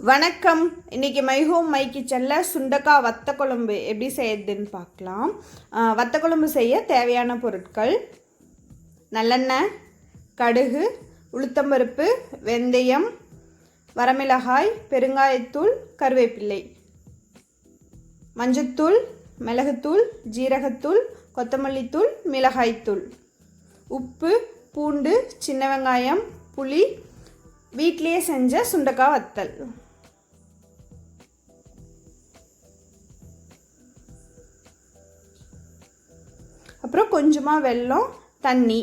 வணக்கம். இன்றைக்கி myhome mykitchenல சுண்டக்காய் வத்த குழம்பு எப்படி செய்யறதுன்னு பார்க்கலாம். வத்த குழம்பு செய்ய தேவையான பொருட்கள்: நல்லெண்ணெய், கடுகு, உளுத்தம்பருப்பு, வெந்தயம், வரமிளகாய், பெருங்காயத்தூள், கருவேப்பிலை, மஞ்சத்தூள், மிளகுத்தூள், ஜீரகத்தூள், கொத்தமல்லித்தூள், மிளகாய்த்தூள், உப்பு, பூண்டு, சின்ன வெங்காயம், புளி, வீட்டிலேயே செஞ்ச சுண்டக்காய் வத்தல். அப்புறம் கொஞ்சமாக வெல்லம், தண்ணி.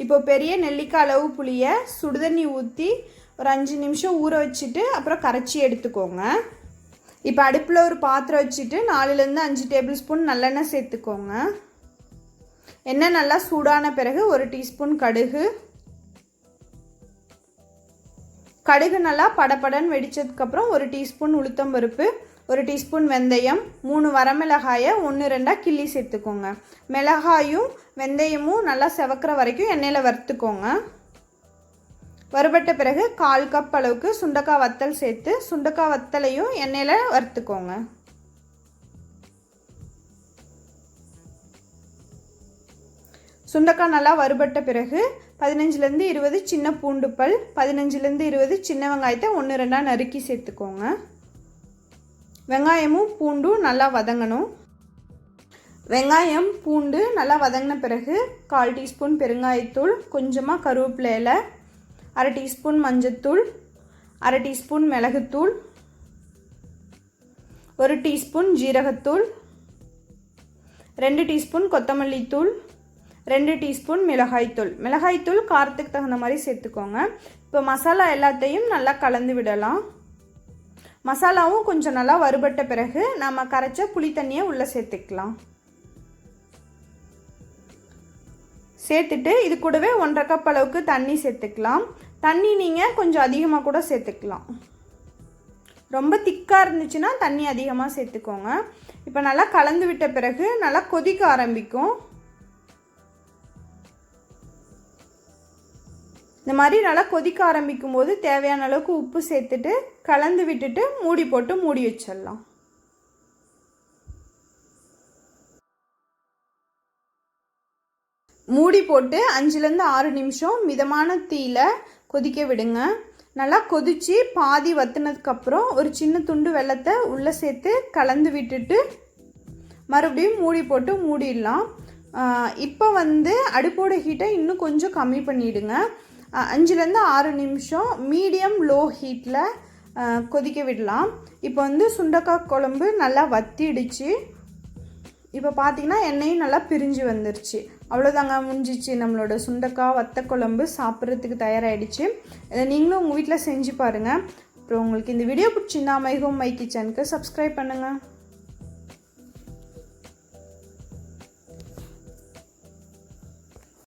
இப்போ பெரிய நெல்லிக்காய் அளவு புளியை சுடுதண்ணி ஊற்றி ஒரு 5 நிமிஷம் ஊற வச்சுட்டு அப்புறம் கரைச்சி எடுத்துக்கோங்க. இப்போ அடுப்பில் ஒரு பாத்திரம் வச்சுட்டு 4லேருந்து 5 டேபிள் ஸ்பூன் நல்லெண்ணெய் சேர்த்துக்கோங்க. எண்ணெய் நல்லா சூடான பிறகு 1 டீஸ்பூன் கடுகு. கடுகு நல்லா படபடன்னு வெடித்ததுக்கப்புறம் 1 டீஸ்பூன் உளுத்தம்பருப்பு, 1 டீஸ்பூன் வெந்தயம், 3 வரமிளகாயை 1-2 கிள்ளி சேர்த்துக்கோங்க. மிளகாயும் வெந்தயமும் நல்லா செவக்கிற வரைக்கும் எண்ணெயில் வறுத்துக்கோங்க. வறுபட்ட பிறகு 1/4 கப் அளவுக்கு சுண்டக்காய் வத்தல் சேர்த்து சுண்டக்காய் வத்தலையும் எண்ணெயில் வறுத்துக்கோங்க. சுண்டக்காய் நல்லா வறுபட்ட பிறகு 15லேருந்து 20 சின்ன பூண்டு பல், 15லேருந்து 20 சின்ன வெங்காயத்தை 1-2 நறுக்கி சேர்த்துக்கோங்க. வெங்காயமும் பூண்டும் நல்லா வதங்கணும். வெங்காயம் பூண்டு நல்லா வதங்கின பிறகு 1/4 டீஸ்பூன் பெருங்காயத்தூள், கொஞ்சமாக கருவேப்பிலை இலை, 1/2 டீஸ்பூன் மஞ்சத்தூள், 1/2 டீஸ்பூன் மிளகுத்தூள், 1 டீஸ்பூன் ஜீரகத்தூள், 2 டீஸ்பூன் கொத்தமல்லித்தூள், 2 டீஸ்பூன் மிளகாய்த்தூள். மிளகாய்த்தூள் காரத்துக்கு தகுந்த மாதிரி சேர்த்துக்கோங்க. இப்போ மசாலா எல்லாத்தையும் நல்லா கலந்து விடலாம். மசாலாவும் கொஞ்சம் நல்லா வறுபட்ட பிறகு நம்ம கரைச்ச புளி தண்ணியை உள்ளே சேர்த்துக்கலாம். சேர்த்துட்டு இது கூடவே 1/2 கப் அளவுக்கு தண்ணி சேர்த்துக்கலாம். தண்ணி நீங்கள் கொஞ்சம் அதிகமாக கூட சேர்த்துக்கலாம். ரொம்ப திக்காக இருந்துச்சுன்னா தண்ணி அதிகமாக சேர்த்துக்கோங்க. இப்போ நல்லா கலந்து விட்ட பிறகு நல்லா கொதிக்க ஆரம்பிக்கும். இந்த மாதிரி நல்லா கொதிக்க ஆரம்பிக்கும் போது தேவையான அளவுக்கு உப்பு சேர்த்துட்டு கலந்து விட்டுட்டு மூடி போட்டு மூடி வச்சிடலாம். மூடி போட்டு 5லேருந்து 6 நிமிஷம் மிதமான தீயில கொதிக்க விடுங்க. நல்லா கொதித்து பாதி வற்றினதுக்கப்புறம் ஒரு சின்ன துண்டு வெல்லத்தை உள்ளே சேர்த்து கலந்து விட்டுட்டு மறுபடியும் மூடி போட்டு மூடிடலாம். இப்போ அடுப்போட ஹீட்டை இன்னும் கொஞ்சம் கம்மி பண்ணிவிடுங்க. 5லேருந்து 6 நிமிஷம் மீடியம் லோ ஹீட்டில் கொதிக்க விடலாம். இப்போ சுண்டக்காய் குழம்பு நல்லா வத்திடுச்சு. இப்போ பார்த்திங்கன்னா எண்ணெயும் நல்லா பிரிஞ்சு வந்துருச்சு. அவ்வளோதாங்க, முடிஞ்சிச்சு. நம்மளோட சுண்டக்காய் வத்த குழம்பு சாப்பிட்றதுக்கு தயாராகிடுச்சு. இதை நீங்களும் உங்கள் வீட்டில் செஞ்சு பாருங்கள். அப்புறம் உங்களுக்கு இந்த வீடியோ பிடிச்சிருந்தா myhome mykitchenக்கு சப்ஸ்கிரைப் பண்ணுங்கள்.